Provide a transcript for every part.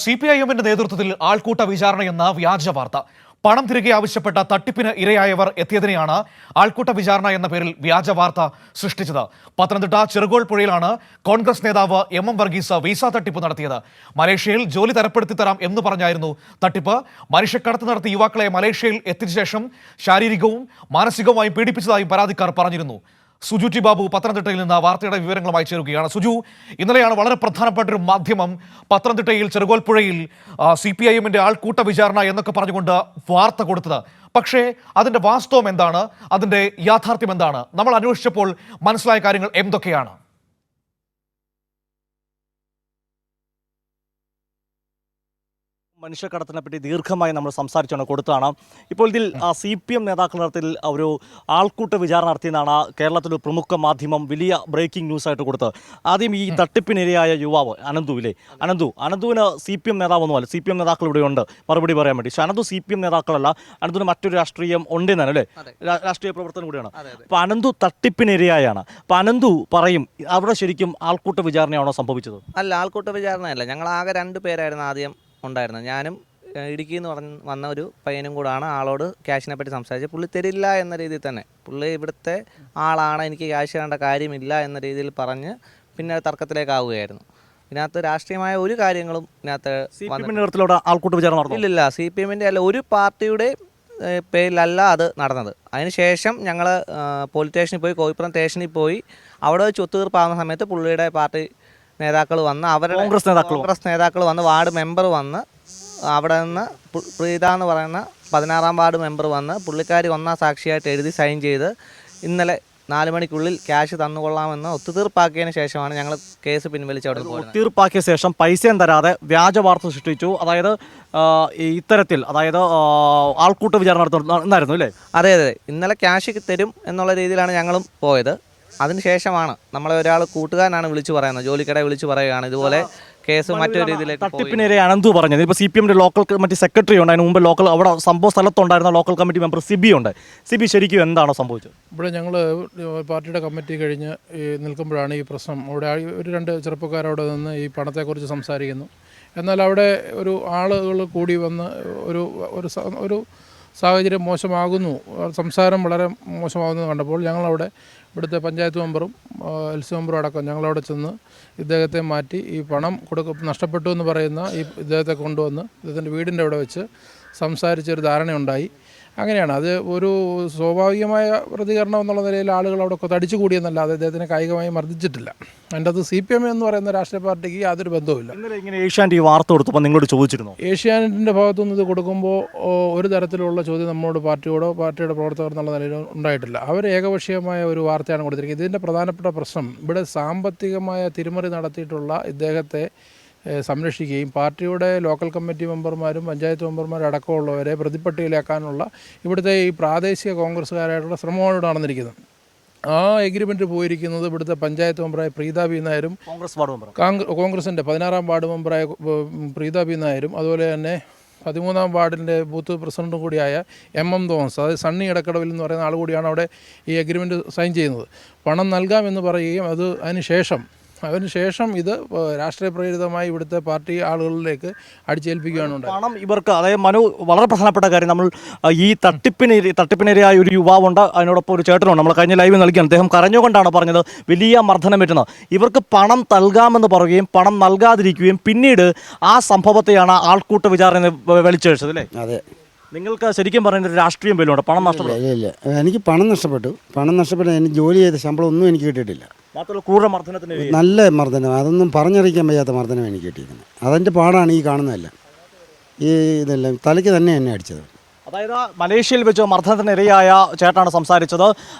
സിപിഐഎമ്മിന്റെ നേതൃത്വത്തിൽ ആൾക്കൂട്ട വിചാരണയെന്ന വ്യാജ വാർത്ത. പണം തിരികെ ആവശ്യപ്പെട്ട തട്ടിപ്പിന് ഇരയായവർ എത്തിയതിനെയാണ് ആൾക്കൂട്ട വിചാരണ എന്ന പേരിൽ വ്യാജ വാർത്ത സൃഷ്ടിച്ചത്. പത്തനംതിട്ട ചെറുകോൾ പുഴയിലാണ് കോൺഗ്രസ് നേതാവ് എം വർഗീസ് വിസ തട്ടിപ്പ് നടത്തിയത്. മലേഷ്യയിൽ ജോലി തരപ്പെടുത്തി തരാം എന്ന് പറഞ്ഞായിരുന്നു തട്ടിപ്പ്. മനുഷ്യക്കടത്ത് നടത്തി യുവാക്കളെ മലേഷ്യയിൽ എത്തിച്ച ശേഷം ശാരീരികവും മാനസികവുമായും പീഡിപ്പിച്ചതായും പരാതിക്കാർ പറഞ്ഞിരുന്നു. സുജു ടി ബാബു പത്തനംതിട്ടയിൽ നിന്ന് വാർത്തയുടെ വിവരങ്ങളുമായി ചേരുകയാണ്. സുജു, ഇന്നലെയാണ് വളരെ പ്രധാനപ്പെട്ട ഒരു മാധ്യമം പത്തനംതിട്ടയിൽ ചെറുകോൽപ്പുഴയിൽ സിപിഐഎമ്മിന്റെ ആൾക്കൂട്ട വിചാരണ എന്നൊക്കെ പറഞ്ഞുകൊണ്ട് വാർത്ത കൊടുത്തത്. പക്ഷേ അതിന്റെ വാസ്തവം എന്താണ്, അതിന്റെ യാഥാർത്ഥ്യം എന്താണ്? നമ്മൾ അന്വേഷിച്ചപ്പോൾ മനസ്സിലായ കാര്യങ്ങൾ എന്തൊക്കെയാണ്? മനുഷ്യക്കടത്തിനെ പറ്റി ദീർഘമായി നമ്മൾ സംസാരിച്ചാണ് കൊടുത്തതാണ്. ഇപ്പോൾ ഇതിൽ CPM നേതാക്കൾ നടത്തിൽ ഒരു ആൾക്കൂട്ട വിചാരണ നടത്തിയെന്നാണ് കേരളത്തിലെ പ്രമുഖ മാധ്യമം വലിയ ബ്രേക്കിംഗ് ന്യൂസായിട്ട് കൊടുത്തത്. ആദ്യം ഈ തട്ടിപ്പിനിരയായ യുവാവ് അനന്തുവിന് CPM നേതാവൊന്നുമല്ല. CPM നേതാക്കൾ ഇവിടെയുണ്ട് മറുപടി പറയാൻ വേണ്ടി. പക്ഷേ അനന്തു CPM നേതാക്കളല്ല. അനന്തുവിന് മറ്റൊരു രാഷ്ട്രീയം ഉണ്ടെന്നാണ് അല്ലേ, രാഷ്ട്രീയ പ്രവർത്തനം കൂടിയാണ്. അപ്പോൾ അനന്തു തട്ടിപ്പിനിരയായാണ്. അപ്പോൾ അനന്തു പറയും അവിടെ ശരിക്കും ആൾക്കൂട്ട വിചാരണയാണോ സംഭവിച്ചത്? അല്ല, ആൾക്കൂട്ട വിചാരണയല്ല. ഞങ്ങൾ ആകെ 2 പേരായിരുന്നു ആദ്യം ഉണ്ടായിരുന്നത്. ഞാനും ഇടുക്കിയിൽ നിന്ന് വന്ന ഒരു പയ്യനും കൂടാണ് ആളോട് ക്യാഷിനെ പറ്റി സംസാരിച്ചത്. പുള്ളി തരില്ല എന്ന രീതിയിൽ തന്നെ, പുള്ളി ഇവിടുത്തെ ആളാണ്, എനിക്ക് ക്യാഷ് വേണ്ട കാര്യമില്ല എന്ന രീതിയിൽ പറഞ്ഞ് പിന്നെ തർക്കത്തിലേക്കാവുകയായിരുന്നു. ഇതിനകത്ത് രാഷ്ട്രീയമായ ഒരു കാര്യങ്ങളും ഇതിനകത്ത് ആൾക്കൂട്ട വിചാരണ ഇല്ലില്ല. CPM-ൻ്റെ അല്ല, ഒരു പാർട്ടിയുടെ പേരിലല്ല അത് നടന്നത്. അതിനുശേഷം ഞങ്ങൾ പോലീസ് സ്റ്റേഷനിൽ പോയി, കോഴിപ്പുറം സ്റ്റേഷനിൽ പോയി. അവിടെ വെച്ച് ഒത്തുതീർപ്പാകുന്ന സമയത്ത് പുള്ളിയുടെ പാർട്ടി നേതാക്കൾ വന്ന്, അവരുടെ കോൺഗ്രസ് നേതാക്കൾ വന്ന്, വാർഡ് മെമ്പർ വന്ന്, അവിടെ നിന്ന് പ്രീത എന്ന് പറയുന്ന 16-ാം വാർഡ് മെമ്പർ വന്ന് പുള്ളിക്കാരി ഒന്നാം സാക്ഷിയായിട്ട് എഴുതി സൈൻ ചെയ്ത് ഇന്നലെ 4 മണിക്കുള്ളിൽ ക്യാഷ് തന്നുകൊള്ളാമെന്ന് ഒത്തുതീർപ്പാക്കിയതിന് ശേഷമാണ് ഞങ്ങൾ കേസ് പിൻവലിച്ച് അവിടെ പോയത്. ഒത്തുതീർപ്പാക്കിയ ശേഷം പൈസയും തരാതെ വ്യാജ വാർത്ത സൃഷ്ടിച്ചു. അതായത് ഇത്തരത്തിൽ ആൾക്കൂട്ട വിചാരണ നടത്തുന്നായിരുന്നു അല്ലേ? അതെ. ഇന്നലെ ക്യാഷ് തരും എന്നുള്ള രീതിയിലാണ് ഞങ്ങളും പോയത്. അതിനുശേഷമാണ് നമ്മളെ ഒരാൾ കൂട്ടുകാരനാണ് വിളിച്ചു പറയുന്നത്, ജോലിക്കടയിൽ വിളിച്ചു പറയുകയാണ് ഇതുപോലെ കേസ് മറ്റൊരു രീതിയിലേക്ക്. തട്ടിപ്പിനെതിരെ അനന്തു പറഞ്ഞത് ഇപ്പോൾ CPM-ന്റെ ലോക്കൽ കമ്മിറ്റി സെക്രട്ടറി ഉണ്ട്, അതിന് മുമ്പ് അവിടെ സംഭവ സ്ഥലത്തുണ്ടായിരുന്ന ലോക്കൽ കമ്മിറ്റി മെമ്പർ സിബി ഉണ്ട്. സിബി, ശരിക്കും എന്താണോ സംഭവിച്ചത്? ഇവിടെ ഞങ്ങൾ പാർട്ടിയുടെ കമ്മിറ്റി കഴിഞ്ഞ് നിൽക്കുമ്പോഴാണ് ഈ പ്രശ്നം. അവിടെ ഒരു 2 ചെറുപ്പക്കാരവിടെ നിന്ന് ഈ പണത്തെക്കുറിച്ച് സംസാരിക്കുന്നു. എന്നാൽ അവിടെ ഒരു ആളുകൾ കൂടി വന്ന് ഒരു സാഹചര്യം മോശമാകുന്നു, സംസാരം വളരെ മോശമാകുന്നു കണ്ടപ്പോൾ ഞങ്ങളവിടെ ഇവിടുത്തെ പഞ്ചായത്ത് മെമ്പറും LC മെമ്പറും അടക്കം ഞങ്ങളവിടെ ചെന്ന് ഇദ്ദേഹത്തെ മാറ്റി ഈ പണം നഷ്ടപ്പെട്ടു എന്ന് പറയുന്ന ഇദ്ദേഹത്തെ കൊണ്ടുവന്ന് ഇദ്ദേഹത്തിൻ്റെ വീടിൻ്റെ അവിടെ വെച്ച് സംസാരിച്ചൊരു ധാരണയുണ്ടായി. അങ്ങനെയാണ് അത് ഒരു സ്വാഭാവികമായ പ്രതികരണം എന്നുള്ള നിലയിൽ ആളുകൾ അവിടെ തടിച്ചു കൂടിയെന്നല്ലാതെ അദ്ദേഹത്തിനെ കായികമായി മർദ്ദിച്ചിട്ടില്ല. അതിൻ്റെ അത് CPM എന്ന് പറയുന്ന രാഷ്ട്രീയ പാർട്ടിക്ക് യാതൊരു ബന്ധവുമില്ല. ഇങ്ങനെ ഏഷ്യാനെറ്റ് ഈ വാർത്ത കൊടുത്തപ്പോൾ നിങ്ങളോട് ചോദിച്ചിരുന്നു? ഏഷ്യാനെറ്റിൻ്റെ ഭാഗത്തുനിന്ന് ഇത് കൊടുക്കുമ്പോൾ ഒരു തരത്തിലുള്ള ചോദ്യം നമ്മളോട് പാർട്ടിയുടെ പ്രവർത്തകർ എന്നുള്ള നിലയിൽ ഉണ്ടായിട്ടില്ല. അവർ ഏകപക്ഷീയമായ ഒരു വാർത്തയാണ് കൊടുത്തിരിക്കുന്നത്. ഇതിൻ്റെ പ്രധാനപ്പെട്ട പ്രശ്നം ഇവിടെ സാമ്പത്തികമായ തിരിമറി നടത്തിയിട്ടുള്ള ഇദ്ദേഹത്തെ സംരക്ഷിക്കുകയും പാർട്ടിയുടെ ലോക്കൽ കമ്മിറ്റി മെമ്പർമാരും പഞ്ചായത്ത് മെമ്പർമാരും അടക്കമുള്ളവരെ പ്രതിപ്പട്ടികയിലാക്കാനുള്ള ഇവിടുത്തെ ഈ പ്രാദേശിക കോൺഗ്രസ്സുകാരായിട്ടുള്ള ശ്രമമാണ് നടന്നിരിക്കുന്നത്. ആ എഗ്രിമെൻറ്റ് പോയിരിക്കുന്നത് ഇവിടുത്തെ പഞ്ചായത്ത് മെമ്പറായ പ്രീത ബി നായരും കോൺഗ്രസിൻ്റെ 16-ാം വാർഡ് മെമ്പറായ പ്രീത ബി നായരും അതുപോലെ തന്നെ 13-ാം വാർഡിൻ്റെ ബൂത്ത് പ്രസിഡൻറ്റും കൂടിയായ MM തോമസ്, അതായത് സണ്ണി ഇടക്കടവിൽ എന്ന് പറയുന്ന ആൾ കൂടിയാണ് അവിടെ ഈ എഗ്രിമെൻറ്റ് സൈൻ ചെയ്യുന്നത്. പണം നൽകാമെന്ന് പറയുകയും അതിനുശേഷം ഇത് രാഷ്ട്രീയ പ്രേരിതമായി ഇവിടുത്തെ പാർട്ടി ആളുകളിലേക്ക് അടിച്ചേൽപ്പിക്കുകയാണ് ഉണ്ടായത്. പണം ഇവർക്ക്, അതായത് മനു വളരെ പ്രധാനപ്പെട്ട കാര്യം, നമ്മൾ ഈ തട്ടിപ്പിനിരയായ ഒരു യുവാവുണ്ട്, അതിനോടൊപ്പം ഒരു ചേട്ടനുണ്ട്. നമ്മൾ കഴിഞ്ഞ ലൈവ് നൽകിയാണ്, അദ്ദേഹം കരഞ്ഞുകൊണ്ടാണ് പറഞ്ഞത് വലിയ മർദ്ദനം പറ്റുന്നത്. ഇവർക്ക് പണം നൽകാമെന്ന് പറയുകയും പണം നൽകാതിരിക്കുകയും പിന്നീട് ആ സംഭവത്തെയാണ് ആൾക്കൂട്ട വിചാരണ വലിച്ചഴിച്ചത് അല്ലേ? അതെ. നിങ്ങൾക്ക് ശരിക്കും പറയുന്നത് രാഷ്ട്രീയം വല്ലതുണ്ട്? പണം നഷ്ടപ്പെട്ടു? ഇല്ല, എനിക്ക് പണം നഷ്ടപ്പെട്ടു. എനിക്ക് ജോലി ചെയ്ത ശമ്പളം ഒന്നും എനിക്ക് കിട്ടിയിട്ടില്ല. മാത്രമല്ല ക്രൂര മർദ്ദനത്തിന്, നല്ല മർദ്ദനം, അതൊന്നും പറഞ്ഞറിയിക്കാൻ വയ്യാത്ത മർദ്ദനം എനിക്ക് കിട്ടിയിരിക്കുന്നത്. അതിൻ്റെ പാടാണ് ഈ കാണുന്നതല്ല. ഇതെല്ലാം തലയ്ക്ക് തന്നെ എന്നെ അടിച്ചത്. അതായത് മലേഷ്യയിൽ വെച്ച് മർദ്ദനത്തിന് ഇരയായ ചേട്ടനാണ് സംസാരിച്ചത്.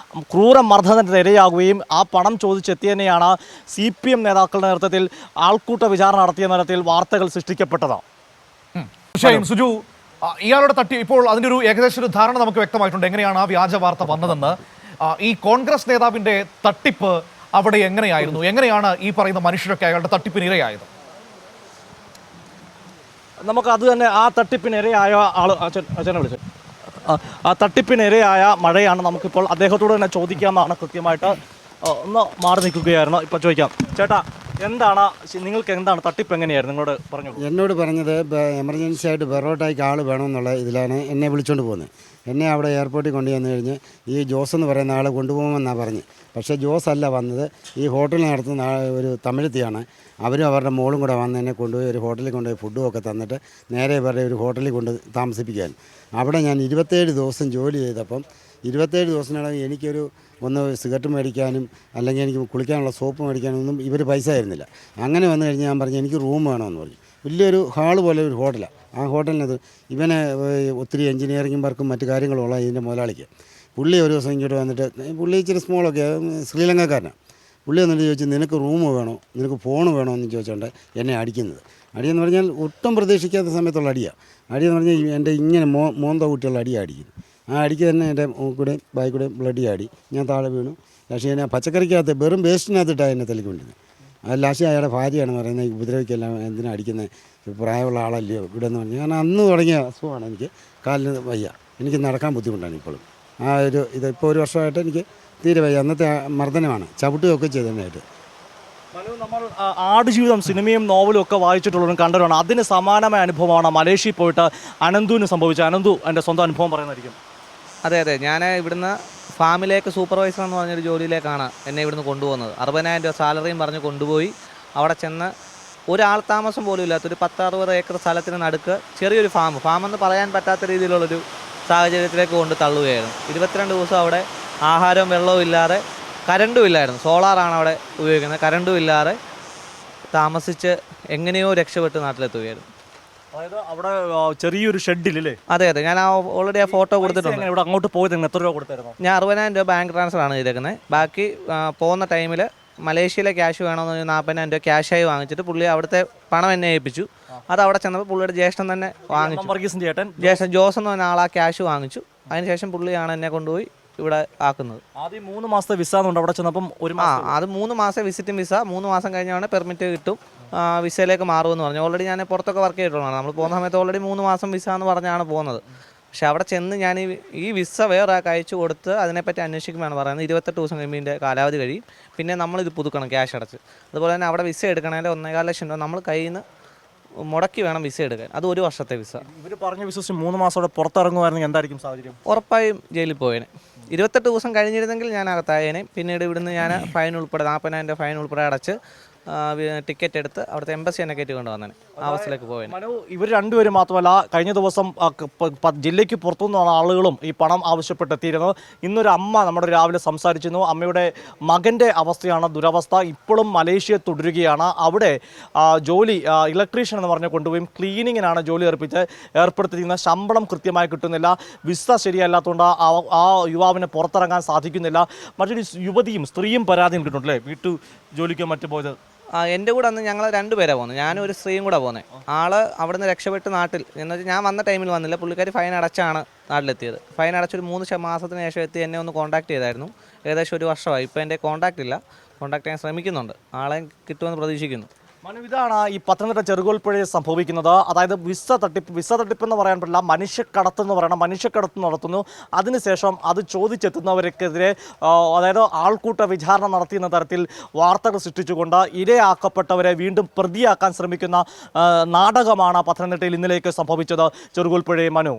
ക്രൂര മർദ്ദനത്തിന് ഇരയാകുകയും ആ പണം ചോദിച്ചെത്തിയതിനെയാണ് CPM നേതാക്കളുടെ നേതൃത്വത്തിൽ ആൾക്കൂട്ട വിചാരണ നടത്തിയ തരത്തിൽ വാർത്തകൾ സൃഷ്ടിക്കപ്പെട്ടത്. സുജു, ഇയാളുടെ ഇപ്പോൾ അതിൻ്റെ ഒരു ഏകദേശം ഒരു ധാരണ നമുക്ക് വ്യക്തമായിട്ടുണ്ട് എങ്ങനെയാണ് ആ വ്യാജ വാർത്ത വന്നതെന്ന്. ഈ കോൺഗ്രസ് നേതാവിൻ്റെ തട്ടിപ്പ് അവിടെ എങ്ങനെയായിരുന്നു? എങ്ങനെയാണ് ഈ പറയുന്ന മനുഷ്യരൊക്കെ അയാളുടെ തട്ടിപ്പിന് ഇരയായത്? നമുക്ക് അത് തന്നെ, ആ തട്ടിപ്പിനിരയായ അച്ഛനെ വിളിച്ചു, ആ തട്ടിപ്പിനിരയായ മഴയാണ് നമുക്കിപ്പോൾ അദ്ദേഹത്തോട് തന്നെ ചോദിക്കാമെന്നാണ്. കൃത്യമായിട്ട് ഒന്ന് മാറി നിൽക്കുകയായിരുന്നു. ഇപ്പോൾ ചോദിക്കാം, ചേട്ടാ, എന്താണ് നിങ്ങൾക്ക് എന്താണ് തട്ടിപ്പ് എങ്ങനെയായിരുന്നു നിങ്ങളോട് പറഞ്ഞു? എന്നോട് പറഞ്ഞത് എമർജൻസി ആയിട്ട് ബെറോട്ടയ്ക്ക് ആൾ വേണമെന്നുള്ള ഇതിലാണ് എന്നെ വിളിച്ചുകൊണ്ട് പോകുന്നത്. എന്നെ അവിടെ എയർപോർട്ടിൽ കൊണ്ടുവന്നു കഴിഞ്ഞ് ഈ ജോസ് എന്ന് പറയുന്ന ആളെ കൊണ്ടുപോകുമെന്നാണ് പറഞ്ഞ്. പക്ഷേ ജോസ് അല്ല വന്നത്, ഈ ഹോട്ടലിൽ നടത്തുന്ന ഒരു തമിഴത്തിയാണ്. അവരും അവരുടെ മോളും കൂടെ വന്ന് എന്നെ കൊണ്ടുപോയി ഒരു ഹോട്ടലിൽ കൊണ്ടുപോയി ഫുഡും ഒക്കെ തന്നിട്ട് നേരെ ഇവരുടെ ഒരു ഹോട്ടലിൽ കൊണ്ട് താമസിപ്പിക്കാൻ. അവിടെ ഞാൻ 27 ദിവസം ജോലി ചെയ്തപ്പം 27 ദിവസത്തിനകം എനിക്കൊരു ഒന്ന് സിഗരറ്റ് മേടിക്കാനും അല്ലെങ്കിൽ എനിക്ക് കുളിക്കാനുള്ള സോപ്പ് മേടിക്കാനും ഒന്നും ഇവർ പൈസ തരുന്നില്ല. അങ്ങനെ വന്നു കഴിഞ്ഞ് ഞാൻ പറഞ്ഞു എനിക്ക് റൂം വേണമെന്ന് പറഞ്ഞു. വലിയൊരു ഹാള് പോലെ ഒരു ഹോട്ടലാണ്. ആ ഹോട്ടലിനത് ഇവന് ഒത്തിരി എൻജിനീയറിംഗ് വർക്കും മറ്റു കാര്യങ്ങളുള്ള ഇതിൻ്റെ മുതലാളിക്ക്. പുള്ളി ഒരു ദിവസം ഇങ്ങോട്ട് വന്നിട്ട്, പുള്ളി ഇച്ചിരി സ്മോളൊക്കെ ശ്രീലങ്കക്കാരനാണ്. പുള്ളി വന്നിട്ട് ചോദിച്ചു നിനക്ക് റൂം വേണോ, നിനക്ക് ഫോൺ വേണോ എന്ന് ചോദിച്ചുകൊണ്ട് എന്നെ അടിക്കുന്നത്. അടിയെന്ന് പറഞ്ഞാൽ ഒട്ടും പ്രതീക്ഷിക്കാത്ത സമയത്തുള്ള അടിയാണ്. അടിയെന്ന് പറഞ്ഞാൽ എൻ്റെ ഇങ്ങനെ മോന്ത കുട്ടിയുള്ള അടിയാണ് അടിക്കുന്നത്. ആ അടിക്ക് തന്നെ എൻ്റെ മൂക്കൂടെയും ബായിക്കൂടെയും ബ്ലഡ് ചാടി. ഞാൻ താഴെ വീണു. പക്ഷേ ഞാൻ പച്ചക്കറിക്കകത്ത് വെറും വേസ്റ്റിനകത്തിട്ടാണ് എന്നെ തല്ലിക്കൊണ്ടിരുന്നത്. അത് ലാസ്റ്റ് അയാളുടെ ഭാര്യയാണ് പറയുന്നത് ഉപദ്രവിക്കെല്ലാം എന്തിനാണ് അടിക്കുന്നത്, പ്രായമുള്ള ആളല്ലയോ ഇവിടെ എന്ന് പറഞ്ഞു. കാരണം അന്ന് തുടങ്ങിയ അസുഖമാണ് എനിക്ക്. കാലിന് വയ്യ, എനിക്ക് നടക്കാൻ ബുദ്ധിമുട്ടാണ് ഇപ്പോഴും. ആ ഒരു ഇതിപ്പോൾ ഒരു വർഷമായിട്ട് എനിക്ക് തീരെ വയ്യ. അന്നത്തെ മർദ്ദനമാണ്, ചവിട്ടുകയൊക്കെ ചെയ്തതിനായിട്ട്. നമ്മൾ ആടുജീവിതം സിനിമയും നോവലും ഒക്കെ വായിച്ചിട്ടുള്ളവരും കണ്ടവരാണ്. അതിന് സമാനമായ അനുഭവമാണ് മലേഷ്യയിൽ പോയിട്ട് അനന്തുവിന് സംഭവിച്ചത്. അനന്തു എൻ്റെ സ്വന്തം അനുഭവം പറയുന്നതായിരിക്കും. അതെ, ഞാൻ ഇവിടുന്ന് ഫാമിലേക്ക് സൂപ്പർവൈസർ എന്ന് പറഞ്ഞൊരു ജോലിയിലേക്കാണ് എന്നെ ഇവിടുന്ന് കൊണ്ടുപോകുന്നത്. 60,000 രൂപ സാലറിയും പറഞ്ഞ് കൊണ്ടുപോയി അവിടെ ചെന്ന് ഒരാൾ താമസം പോലും ഇല്ലാത്തൊരു 10-60 ഏക്കർ സ്ഥലത്തിന് നടുക്ക് ചെറിയൊരു ഫാമെന്ന് പറയാൻ പറ്റാത്ത രീതിയിലുള്ളൊരു സാഹചര്യത്തിലേക്ക് കൊണ്ട് തള്ളുകയായിരുന്നു. 22 ദിവസം അവിടെ ആഹാരവും വെള്ളവും ഇല്ലാതെ, കരണ്ടും ഇല്ലായിരുന്നു, സോളാറാണ് അവിടെ ഉപയോഗിക്കുന്നത്, കരണ്ടും ഇല്ലാതെ താമസിച്ച് എങ്ങനെയോ രക്ഷപ്പെട്ട് നാട്ടിലെത്തുകയായിരുന്നു. അതായത് അവിടെ ചെറിയൊരു ഷെഡിലല്ലേ? അതെ, ഞാൻ ഓൾറെഡി ആ ഫോട്ടോ കൊടുത്തിട്ടുണ്ട്. ഇവിടെ അങ്ങോട്ട് പോയത് എത്ര രൂപ കൊടുത്തായിരുന്നു? ഞാൻ 60,000 രൂപ ബാങ്ക് ട്രാൻസ്ഫർ ആണ് ചെയ്തേക്കുന്നത്. ബാക്കി പോകുന്ന ടൈമിൽ മലേഷ്യയിലെ ക്യാഷ് വേണമെന്ന് 40,000 രൂപ ക്യാഷായി വാങ്ങിച്ചിട്ട് പുള്ളി അവിടുത്തെ പണം എന്നെ ഏൽപ്പിച്ചു. അത് അവിടെ ചെന്നപ്പോൾ പുള്ളിയുടെ ജ്യേഷ്ഠൻ തന്നെ വാങ്ങിച്ചു. ജ്യേഷ്ഠൻ ജോസ് എന്ന് പറഞ്ഞ ആൾ ആ ക്യാഷ് വാങ്ങിച്ചു. അതിനുശേഷം പുള്ളിയാണ് എന്നെ കൊണ്ടുപോയി ഇവിടെ ആക്കുന്നത്. ആദ്യം 3 മാസത്തെ വിസ ഉണ്ട് അവിടെ ചെന്നപ്പം. അത് 3 മാസം വിസിറ്റിംഗ് വിസ, 3 മാസം കഴിഞ്ഞാണ് പെർമിറ്റ് കിട്ടും, വിസയിലേക്ക് മാറുമെന്ന് പറഞ്ഞു. ഓൾറെഡി ഞാൻ പുറത്തൊക്കെ വർക്ക് ചെയ്തിട്ടുള്ളതാണ്. നമ്മൾ പോകുന്ന സമയത്ത് ഓൾറെഡി 3 മാസം വിസ എന്ന് പറഞ്ഞാണ് പോകുന്നത്. പക്ഷെ അവിടെ ചെന്ന് ഞാൻ ഈ വിസ വേറെ അയച്ചു കൊടുത്ത് അതിനെപ്പറ്റി അന്വേഷിക്കുമ്പോഴാണ് പറയുന്നത് 28 ദിവസം കഴിയുമ്പോൾ ഇതിൻ്റെ കാലാവധി കഴിയും, പിന്നെ നമ്മളിത് പുതുക്കണം ക്യാഷ് അടച്ച്. അതുപോലെ തന്നെ അവിടെ വിസ എടുക്കണമെങ്കിൽ 1.25 ലക്ഷം രൂപ നമ്മൾ കയ്യിൽ നിന്ന് മുടക്കി വേണം വിസ എടുക്കാൻ. അത് 1 വർഷത്തെ വിസ. ഇവർ പറഞ്ഞ വിശ്വസിച്ച് 3 മാസത്തോടെ പുറത്തിറങ്ങുമായിരുന്നെങ്കിൽ എന്തായിരിക്കും സാഹചര്യം? ഉറപ്പായും ജയിലിൽ പോയേനെ. 28 ദിവസം കഴിഞ്ഞിരുന്നെങ്കിൽ ഞാൻ അകത്തായേനെ. പിന്നീട് ഇവിടുന്ന് ഞാൻ ഫൈൻ ഉൾപ്പെടെ 40,000 രൂപ ഫൈൻ ഉൾപ്പെടെ അടച്ച് ടിക്കറ്റ് എടുത്ത് അവിടുത്തെ എംബസി എന്നെ കയറ്റി കൊണ്ടുവന്നേനെ. ആ അവസ്ഥയിലേക്ക് പോയേനെ. മനു, ഇവർ രണ്ടുപേരും മാത്രമല്ല, കഴിഞ്ഞ ദിവസം ജില്ലയ്ക്ക് പുറത്തുനിന്നുള്ള ആളുകളും ഈ പണം ആവശ്യപ്പെട്ടെത്തിയിരുന്നു. ഇന്നൊരു അമ്മ നമ്മുടെ രാവിലെ സംസാരിച്ചിരുന്നു. അമ്മയുടെ മകൻ്റെ അവസ്ഥയാണ് ദുരവസ്ഥ. ഇപ്പോഴും മലേഷ്യ തുടരുകയാണ്. അവിടെ ജോലി ഇലക്ട്രീഷ്യൻ എന്ന് പറഞ്ഞ് കൊണ്ടുപോയി ക്ലീനിങ്ങിനാണ് ജോലി ഏർപ്പെടുത്തിയിരിക്കുന്ന. ശമ്പളം കൃത്യമായി കിട്ടുന്നില്ല. വിസ ശരിയല്ലാത്തതുകൊണ്ട് ആ യുവാവിനെ പുറത്തിറങ്ങാൻ സാധിക്കുന്നില്ല. മറ്റൊരു യുവതിയും സ്ത്രീയും പരാതിയും കിട്ടുന്നുണ്ടല്ലേ, വീട്ടു ജോലിക്കോ മറ്റു പോയത്? എൻ്റെ കൂടെ അന്ന് ഞങ്ങൾ 2 പേരാണ് പോകുന്നത്. ഞാനും ഒരു സ്ത്രീയും കൂടെ പോകുന്നത്. ആള് അവിടുന്ന് രക്ഷപ്പെട്ട് നാട്ടിൽ എന്ന് വെച്ചാൽ ഞാൻ വന്ന ടൈമിൽ വന്നില്ല. പുള്ളിക്കാരി ഫൈൻ അടച്ചാണ് നാട്ടിലെത്തിയത്. ഫൈൻ അടച്ചൊരു 3 മാസത്തിന് ശേഷം എത്തി എന്നെ ഒന്ന് കോൺടാക്ട് ചെയ്തായിരുന്നു. ഏകദേശം 1 വർഷമായി. ഇപ്പോൾ എൻ്റെ കോൺടാക്റ്റ് ഇല്ല. കോൺടാക്ട് ചെയ്യാൻ ശ്രമിക്കുന്നുണ്ട്. ആളെ കിട്ടുമെന്ന് പ്രതീക്ഷിക്കുന്നു. മനു, ഇതാണ് ഈ പത്തനംതിട്ട ചെറുകോൽപ്പുഴയിൽ സംഭവിക്കുന്നത്. അതായത് വിസ തട്ടിപ്പ് എന്ന് പറയാൻ പറ്റില്ല, മനുഷ്യക്കടത്ത് എന്ന് പറയണം. മനുഷ്യക്കടത്ത് നടത്തുന്നു. അതിനുശേഷം അത് ചോദിച്ചെത്തുന്നവർക്കെതിരെ അതായത് ആൾക്കൂട്ട വിചാരണ നടത്തിയെന്ന തരത്തിൽ വാർത്തകൾ സൃഷ്ടിച്ചുകൊണ്ട് ഇരയാക്കപ്പെട്ടവരെ വീണ്ടും പ്രതിയാക്കാൻ ശ്രമിക്കുന്ന നാടകമാണ് പത്തനംതിട്ടയിൽ ഇന്നലേക്ക് സംഭവിച്ചത്. ചെറുകോൽപ്പുഴയിൽ മനു.